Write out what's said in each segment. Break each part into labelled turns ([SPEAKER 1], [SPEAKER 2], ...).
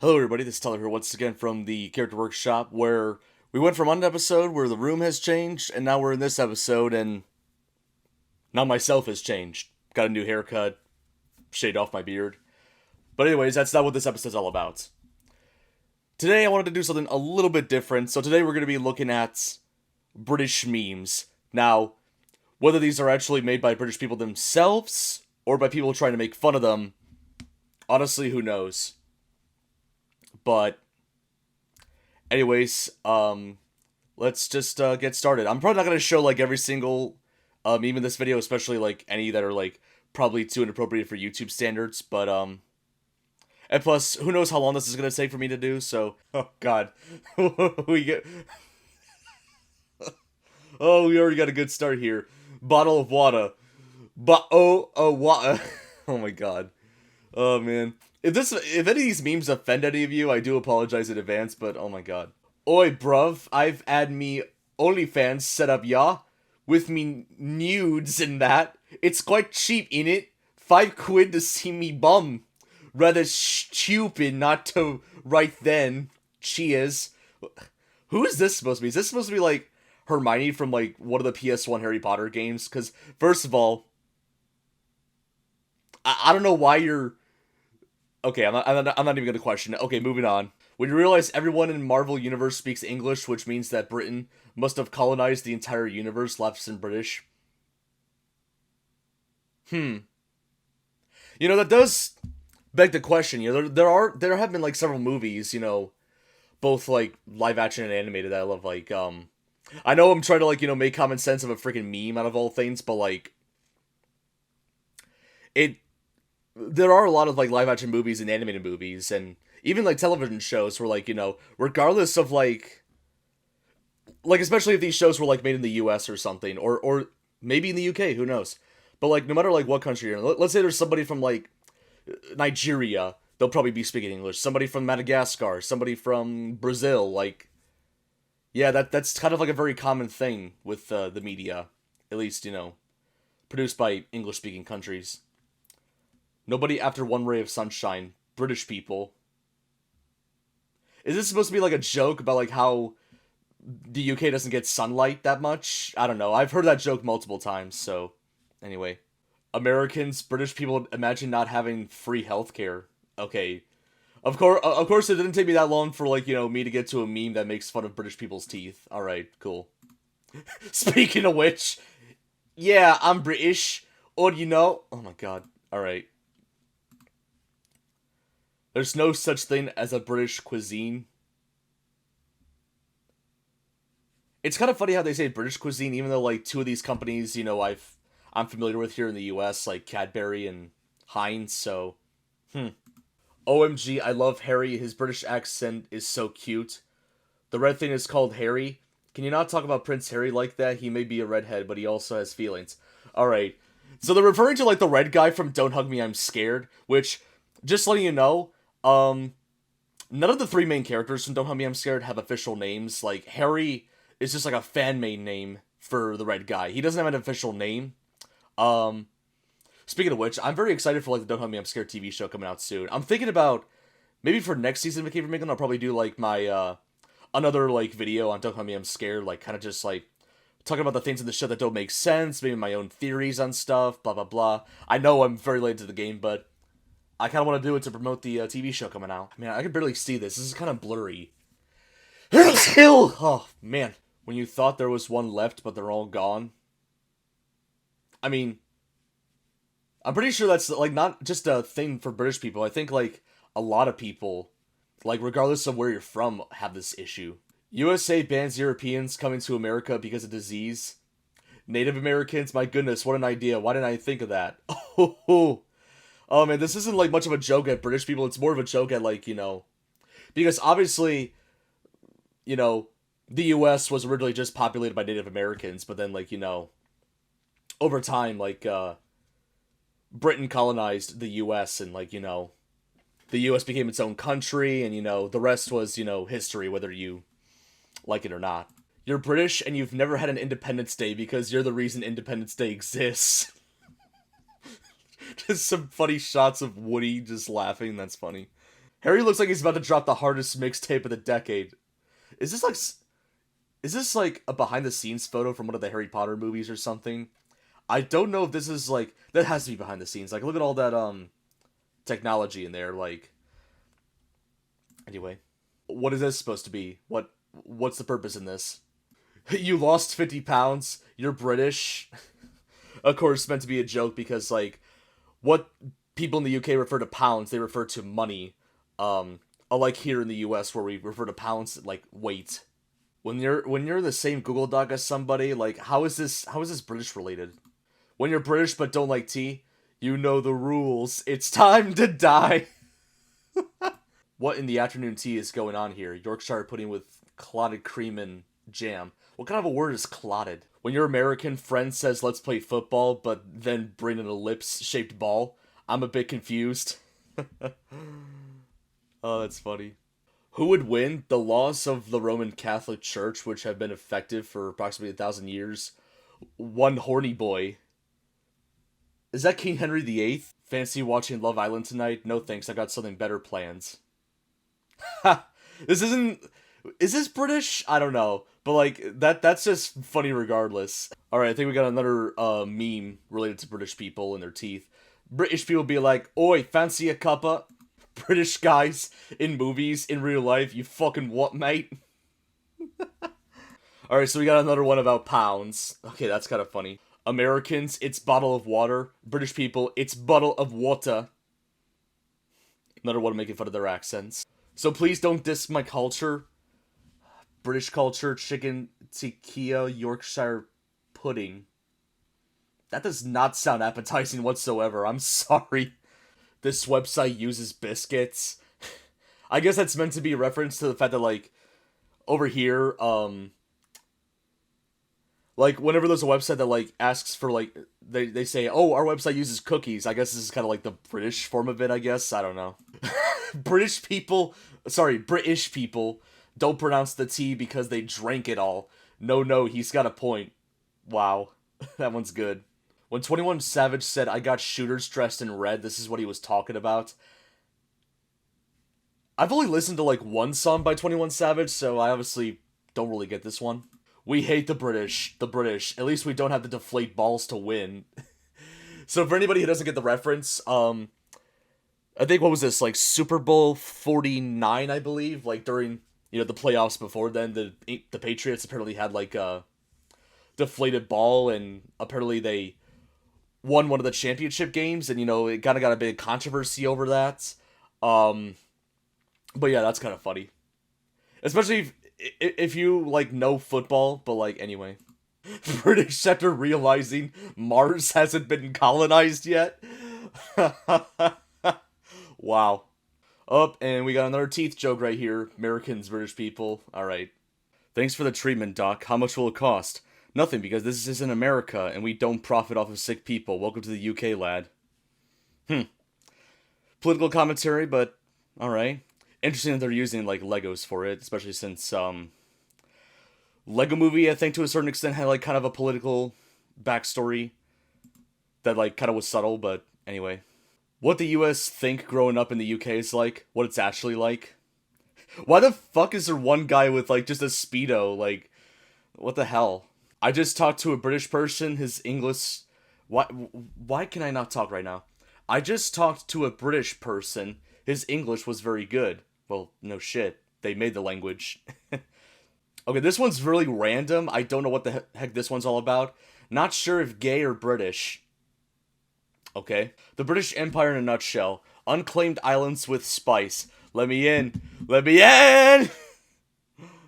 [SPEAKER 1] Hello everybody, this is Tyler here once again from the Character Workshop, where we went from one episode where the room has changed, and now we're in this episode, and now myself has changed. Got a new haircut, shaved off my beard. But anyways, that's not what this episode's all about. Today I wanted to do something a little bit different, so today we're going to be looking at British memes. Now, whether these are actually made by British people themselves, or by people trying to make fun of them, honestly, who knows? But, anyways, let's just get started. I'm probably not gonna show like every single meme in this video, especially like any that are like probably too inappropriate for YouTube standards. But and plus, who knows how long this is gonna take for me to do? So, oh god, we get. Oh, we already got a good start here. Bottle of water, water. Oh my god. Oh man. If any of these memes offend any of you, I do apologize in advance, but oh my god. Oi, bruv, I've had me OnlyFans set up, ya, with me nudes and that. It's quite cheap, innit? £5 to see me bum. Rather stupid not to right then. Cheers. Who is this supposed to be? Is this supposed to be like Hermione from like one of the PS1 Harry Potter games? Because first of all, I don't know why you're. Okay, I'm not even gonna question it. Okay, moving on. When you realize everyone in Marvel Universe speaks English, which means that Britain must have colonized the entire universe, left in British. You know, that does beg the question. You know, there have been like several movies, you know, both like live action and animated that I love. Like, I know I'm trying to like, you know, make common sense of a freaking meme out of all things, but like, it there are a lot of like live action movies and animated movies and even like television shows where like, you know, regardless of like especially if these shows were like made in the US or something or maybe in the UK, who knows. But like no matter like what country you're in, let's say there's somebody from like Nigeria, they'll probably be speaking English. Somebody from Madagascar, somebody from Brazil, like yeah, that's kind of like a very common thing with the media, at least, you know, produced by English speaking countries. Nobody after one ray of sunshine. British people. Is this supposed to be like a joke about like how the UK doesn't get sunlight that much? I don't know. I've heard that joke multiple times, so anyway. Americans, British people imagine not having free healthcare. Okay. Of course it didn't take me that long for like, you know, me to get to a meme that makes fun of British people's teeth. All right, cool. Speaking of which, yeah, I'm British. Or you know, oh my god. All right. There's no such thing as a British cuisine. It's kind of funny how they say British cuisine, even though like two of these companies, you know, I'm familiar with here in the U.S., like Cadbury and Heinz. So, OMG, I love Harry. His British accent is so cute. The red thing is called Harry. Can you not talk about Prince Harry like that? He may be a redhead, but he also has feelings. All right. So they're referring to like the red guy from Don't Hug Me, I'm Scared, which, just letting you know, none of the three main characters from Don't Hug Me, I'm Scared have official names. Like, Harry is just like a fan made name for the red guy. He doesn't have an official name. Um, Speaking of which, I'm very excited for like the Don't Hug Me, I'm Scared TV show coming out soon. I'm thinking about maybe for next season of Cave from England, I'll probably do like my another like video on Don't Hug Me, I'm Scared, like kind of just like talking about the things in the show that don't make sense, maybe my own theories on stuff, blah blah blah. I know I'm very late to the game, but I kind of want to do it to promote the TV show coming out. Man, I can barely see this. This is kind of blurry. Oh man, when you thought there was one left, but they're all gone. I mean, I'm pretty sure that's like not just a thing for British people. I think like a lot of people, like regardless of where you're from, have this issue. USA bans Europeans coming to America because of disease. Native Americans, my goodness, what an idea. Why didn't I think of that? Oh man, this isn't like much of a joke at British people. It's more of a joke at like, you know, because obviously, you know, the US was originally just populated by Native Americans, but then like, you know, over time, like, Britain colonized the US and like, you know, the US became its own country and, you know, the rest was, you know, history, whether you like it or not. You're British and you've never had an Independence Day because you're the reason Independence Day exists. Just some funny shots of Woody just laughing. That's funny. Harry looks like he's about to drop the hardest mixtape of the decade. Is this like a behind the scenes photo from one of the Harry Potter movies or something? I don't know if this is like that has to be behind the scenes. Like look at all that technology in there like anyway. What is this supposed to be? What's the purpose in this? You lost 50 pounds. You're British. Of course, meant to be a joke because like what people in the UK refer to pounds, they refer to money. Unlike here in the US where we refer to pounds like weight. When you're the same Google Doc as somebody, like how is this British related? When you're British but don't like tea, you know the rules. It's time to die. What in the afternoon tea is going on here? Yorkshire pudding with clotted cream and jam. What kind of a word is clotted? When your American friend says let's play football, but then bring in a lips-shaped ball, I'm a bit confused. Oh, that's funny. Who would win? The laws of the Roman Catholic Church, which have been effective for approximately 1,000 years. One horny boy. Is that King Henry VIII? Fancy watching Love Island tonight? No thanks, I got something better plans. Ha! This isn't... Is this British? I don't know. But, like, that's just funny regardless. Alright, I think we got another meme related to British people and their teeth. British people be like, oi, fancy a cuppa? British guys in movies, in real life, you fucking what, mate? Alright, so we got another one about pounds. Okay, that's kind of funny. Americans, it's bottle of water. British people, it's bottle of water. Another one making fun of their accents. So please don't diss my culture. British culture, chicken tikka, Yorkshire pudding. That does not sound appetizing whatsoever. I'm sorry. This website uses biscuits. I guess that's meant to be a reference to the fact that, like, over here, like, whenever there's a website that, like, asks for, like, they say, oh, our website uses cookies. I guess this is kind of like the British form of it, I guess. I don't know. British people don't pronounce the T because they drank it all. No, he's got a point. Wow. That one's good. When 21 Savage said, I got shooters dressed in red, this is what he was talking about. I've only listened to, like, one song by 21 Savage, so I obviously don't really get this one. We hate the British. The British. At least we don't have to deflate balls to win. So for anybody who doesn't get the reference, I think, what was this, like, Super Bowl 49, I believe? Like, during, you know, the playoffs before then, the Patriots apparently had, like, a deflated ball, and apparently they won one of the championship games, and, you know, it kind of got a big controversy over that. But yeah, that's kind of funny. Especially if you, like, know football, but, like, anyway. British after realizing Mars hasn't been colonized yet. Wow. Up, and we got another teeth joke right here. Americans, British people. Alright. Thanks for the treatment, Doc. How much will it cost? Nothing, because this is in America, and we don't profit off of sick people. Welcome to the UK, lad. Political commentary, but alright. Interesting that they're using, like, Legos for it, especially since, Lego Movie, I think, to a certain extent, had, like, kind of a political backstory that, like, kind of was subtle, but anyway. What the US think growing up in the UK is like, what it's actually like. Why the fuck is there one guy with, like, just a Speedo? Like, what the hell? I just talked to a British person, his English... Why can I not talk right now? I just talked to a British person, his English was very good. Well, no shit. They made the language. Okay, this one's really random. I don't know what the heck this one's all about. Not sure if gay or British. Okay. The British Empire in a nutshell. Unclaimed islands with spice. Let me in. Let me in!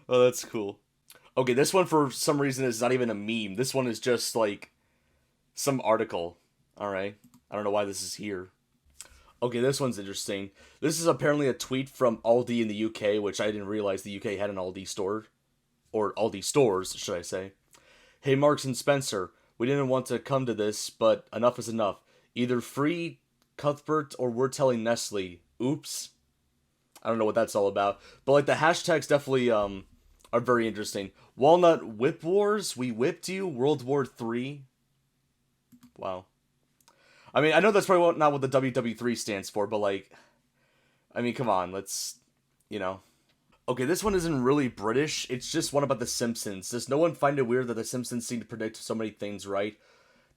[SPEAKER 1] Oh, that's cool. Okay, this one for some reason is not even a meme. This one is just, like, some article. Alright. I don't know why this is here. Okay, this one's interesting. This is apparently a tweet from Aldi in the UK, which I didn't realize the UK had an Aldi store. Or Aldi stores, should I say. Hey, Marks and Spencer. We didn't want to come to this, but enough is enough. Either free Cuthbert or we're telling Nestle. Oops. I don't know what that's all about. But, like, the hashtags definitely, are very interesting. Walnut Whip Wars. We whipped you. World War III. Wow. I mean, I know that's probably not what the WW3 stands for, but, like, I mean, come on, let's, you know. Okay, this one isn't really British. It's just one about The Simpsons. Does no one find it weird that The Simpsons seem to predict so many things right?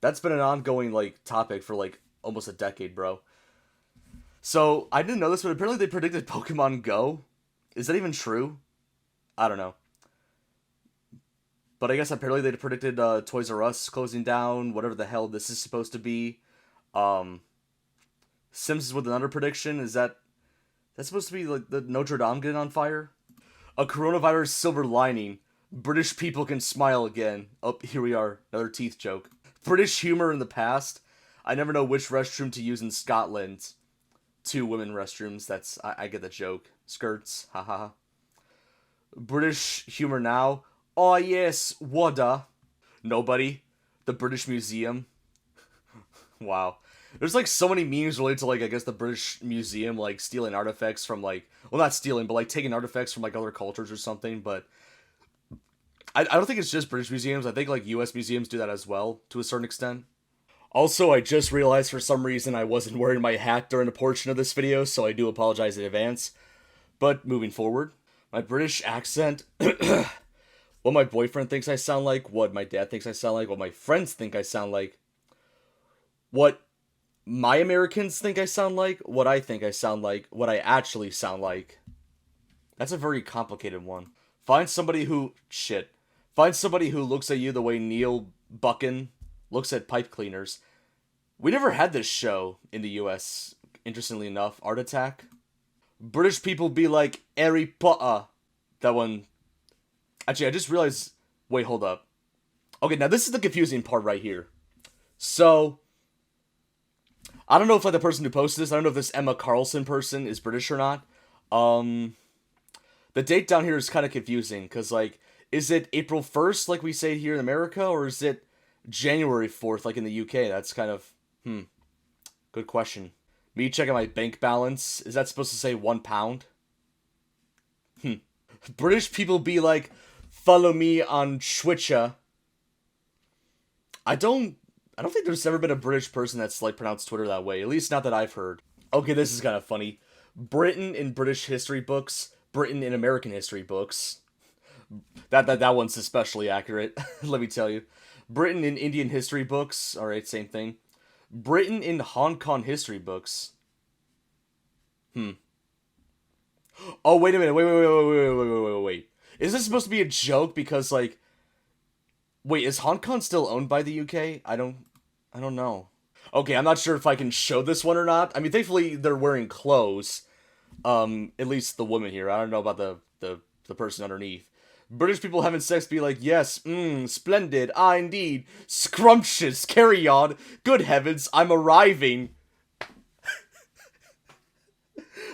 [SPEAKER 1] That's been an ongoing, like, topic for, like, almost a decade, bro. So, I didn't know this, but apparently they predicted Pokemon Go. Is that even true? I don't know. But I guess apparently they predicted Toys R Us closing down, whatever the hell this is supposed to be. Um, Simpsons with another prediction. Is that's supposed to be like the Notre Dame getting on fire? A coronavirus silver lining. British people can smile again. Oh, here we are. Another teeth joke. British humor in the past. I never know which restroom to use in Scotland. 2 women restrooms. That's I get the joke. Skirts. Haha. British humor now. Oh yes, Wada. Nobody. The British Museum. Wow. There's like so many memes related to like I guess the British Museum like stealing artifacts from like well not stealing but like taking artifacts from like other cultures or something, but I don't think it's just British museums. I think like US museums do that as well to a certain extent. Also, I just realized for some reason I wasn't wearing my hat during a portion of this video, so I do apologize in advance. But moving forward, my British accent what my boyfriend thinks I sound like, what my dad thinks I sound like, what my friends think I sound like, what my Americans think I sound like, what I think I sound like, what I actually sound like. That's a very complicated one. Find somebody who looks at you the way Neil Buchan looks at pipe cleaners. We never had this show in the US, interestingly enough. Art Attack. British people be like, Harry Potter. That one. Actually, I just realized... Wait, hold up. Okay, now this is the confusing part right here. So, I don't know if like the person who posted this, I don't know if this Emma Carlson person is British or not. The date down here is kind of confusing, because like, is it April 1st like we say here in America, or is it January 4th like in the UK? That's kind of, good question. Me checking my bank balance, is that supposed to say £1? British people be like, follow me on Twitter. I don't think there's ever been a British person that's like pronounced Twitter that way, at least not that I've heard. Okay, this is kind of funny. Britain in British history books, Britain in American history books. That one's especially accurate, let me tell you. Britain in Indian history books, alright, same thing. Britain in Hong Kong history books. Oh, wait a minute, wait. Is this supposed to be a joke because, like... Wait, is Hong Kong still owned by the UK? I don't know. Okay, I'm not sure if I can show this one or not. I mean, thankfully, they're wearing clothes. At least the woman here. I don't know about the person underneath. British people having sex be like, yes, splendid, indeed, scrumptious, carry on, good heavens, I'm arriving.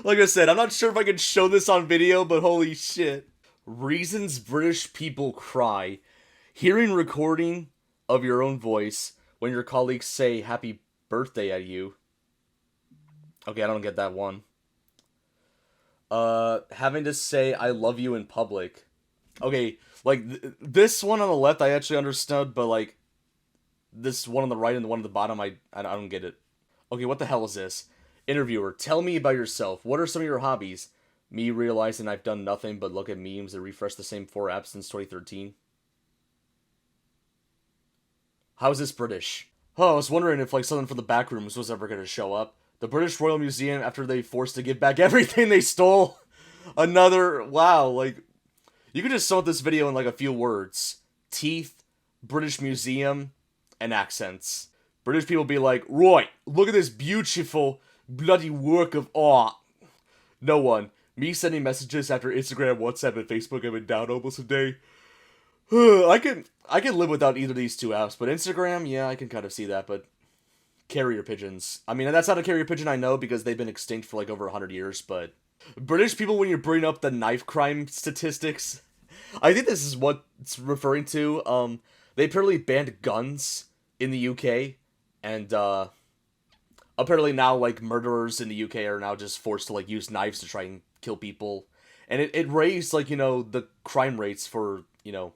[SPEAKER 1] Like I said, I'm not sure if I can show this on video, but holy shit. Reasons British people cry. Hearing recording of your own voice when your colleagues say happy birthday at you. Okay, I don't get that one. Having to say I love you in public. Okay, like, this one on the left I actually understood, but, like, this one on the right and the one on the bottom, I don't get it. Okay, what the hell is this? Interviewer, tell me about yourself. What are some of your hobbies? Me realizing I've done nothing but look at memes and refresh the same 4 apps since 2013. How is this British? Oh, I was wondering if, like, something from the Backrooms was ever going to show up. The British Royal Museum after they forced to give back everything they stole. Another, wow, like... You could just sum up this video in like a few words. Teeth, British Museum, and accents. British people be like, right, look at this beautiful, bloody work of art. No one. Me sending messages after Instagram, WhatsApp, and Facebook have been down almost a day. I can live without either of these 2 apps, but Instagram, yeah, I can kind of see that, but... Carrier pigeons. I mean, that's not a carrier pigeon I know because they've been extinct for like over 100 years, but... British people, when you bring up the knife crime statistics... I think this is what it's referring to. They apparently banned guns in the UK, and apparently now like murderers in the UK are now just forced to like use knives to try and kill people, and it raised like, you know, the crime rates for, you know,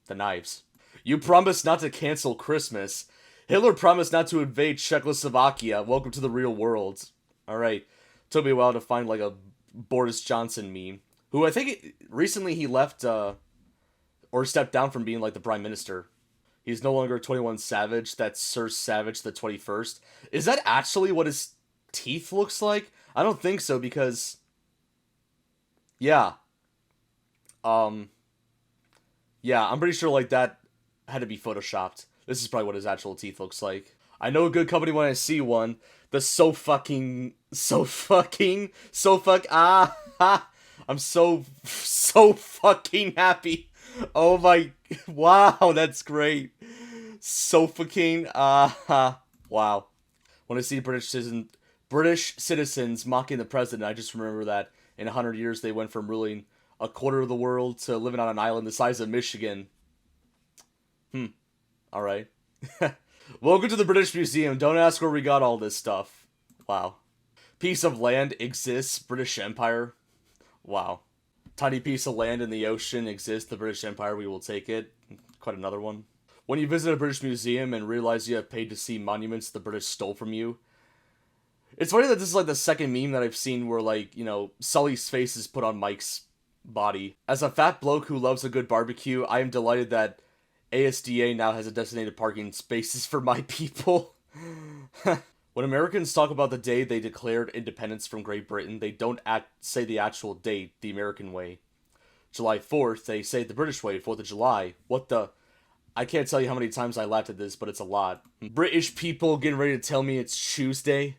[SPEAKER 1] the knives. You promised not to cancel Christmas. Hitler promised not to invade Czechoslovakia. Welcome to the real world. All right, took me a while to find like a Boris Johnson meme, who I think recently he left or stepped down from being like the prime minister. He's no longer 21 Savage. That's Sir Savage the 21st. Is that actually what his teeth looks like? I don't think so because yeah. Yeah, I'm pretty sure like that had to be photoshopped. This is probably what his actual teeth looks like. I know a good company when I see one. The I'm so fucking happy. Oh my, wow, that's great. Sofa-king, wow. When I see British citizens mocking the president, I just remember that in 100 years they went from ruling a quarter of the world to living on an island the size of Michigan. Alright. Welcome to the British Museum. Don't ask where we got all this stuff. Wow. Piece of land exists. British Empire. Wow. Tiny piece of land in the ocean exists. The British Empire. We will take it. Quite another one. When you visit a British museum and realize you have paid to see monuments the British stole from you. It's funny that this is like the second meme that I've seen where like, you know, Sully's face is put on Mike's body. As a fat bloke who loves a good barbecue, I am delighted that ASDA now has a designated parking spaces for my people. When Americans talk about the day they declared independence from Great Britain, they don't say the actual date the American way. July 4th, they say the British way, 4th of July. What the... I can't tell you how many times I laughed at this, but it's a lot. British people getting ready to tell me it's Tuesday.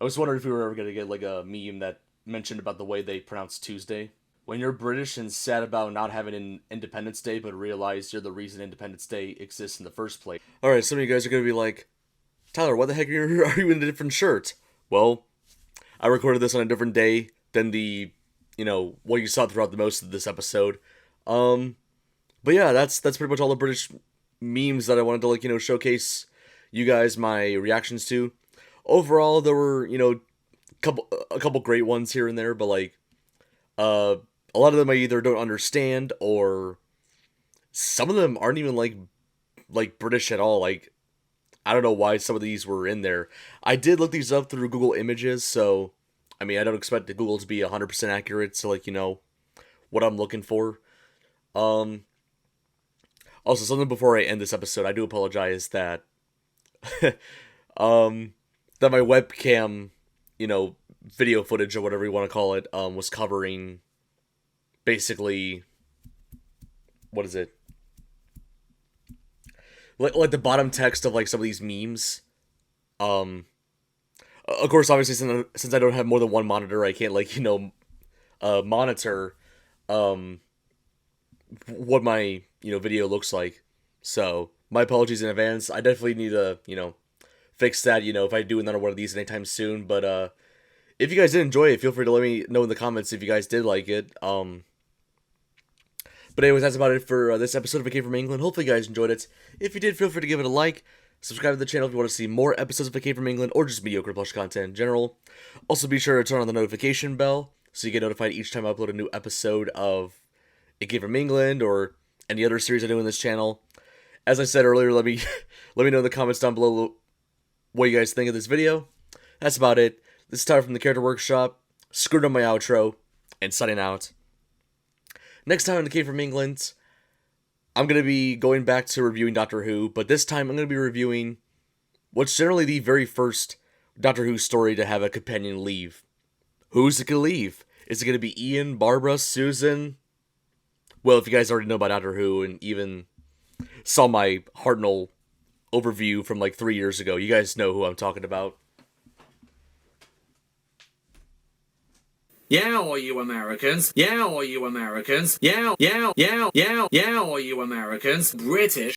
[SPEAKER 1] I was wondering if we were ever going to get like a meme that mentioned about the way they pronounce Tuesday. When you're British and sad about not having an Independence Day, but realize you're the reason Independence Day exists in the first place. Alright, some of you guys are going to be like, Tyler, why the heck are you in a different shirt? Well, I recorded this on a different day than the, you know, what you saw throughout the most of this episode. But yeah, that's pretty much all the British memes that I wanted to, like, you know, showcase you guys my reactions to. Overall, there were, you know, a couple great ones here and there, but like, a lot of them I either don't understand or some of them aren't even like British at all. Like, I don't know why some of these were in there. I did look these up through Google Images, so I mean, I don't expect the Google to be 100% accurate to, like, you know, what I'm looking for. Also, something before I end this episode, I do apologize that that my webcam, you know, video footage or whatever you want to call it, was covering basically, what is it? Like the bottom text of like some of these memes. Of course, obviously, since I don't have more than one monitor, I can't, like, you know, monitor what my, you know, video looks like. So my apologies in advance. I definitely need to, you know, fix that, you know, if I do another one of these anytime soon. But if you guys did enjoy it, feel free to let me know in the comments if you guys did like it. But anyways, that's about it for this episode of A Came From England. Hopefully you guys enjoyed it. If you did, feel free to give it a like. Subscribe to the channel if you want to see more episodes of A Came From England or just mediocre plush content in general. Also, be sure to turn on the notification bell so you get notified each time I upload a new episode of A Came From England or any other series I do in this channel. As I said earlier, let me know in the comments down below what you guys think of this video. That's about it. This is Tyler from the Character Workshop. Screwed up my outro and signing out. Next time on The Came From England, I'm going to be going back to reviewing Doctor Who, but this time I'm going to be reviewing what's generally the very first Doctor Who story to have a companion leave. Who's it going to leave? Is it going to be Ian, Barbara, Susan? Well, if you guys already know about Doctor Who and even saw my Hartnell overview from like 3 years ago, you guys know who I'm talking about.
[SPEAKER 2] Yeah, all you Americans. Yeah, all you Americans. Yeah, all you Americans. British.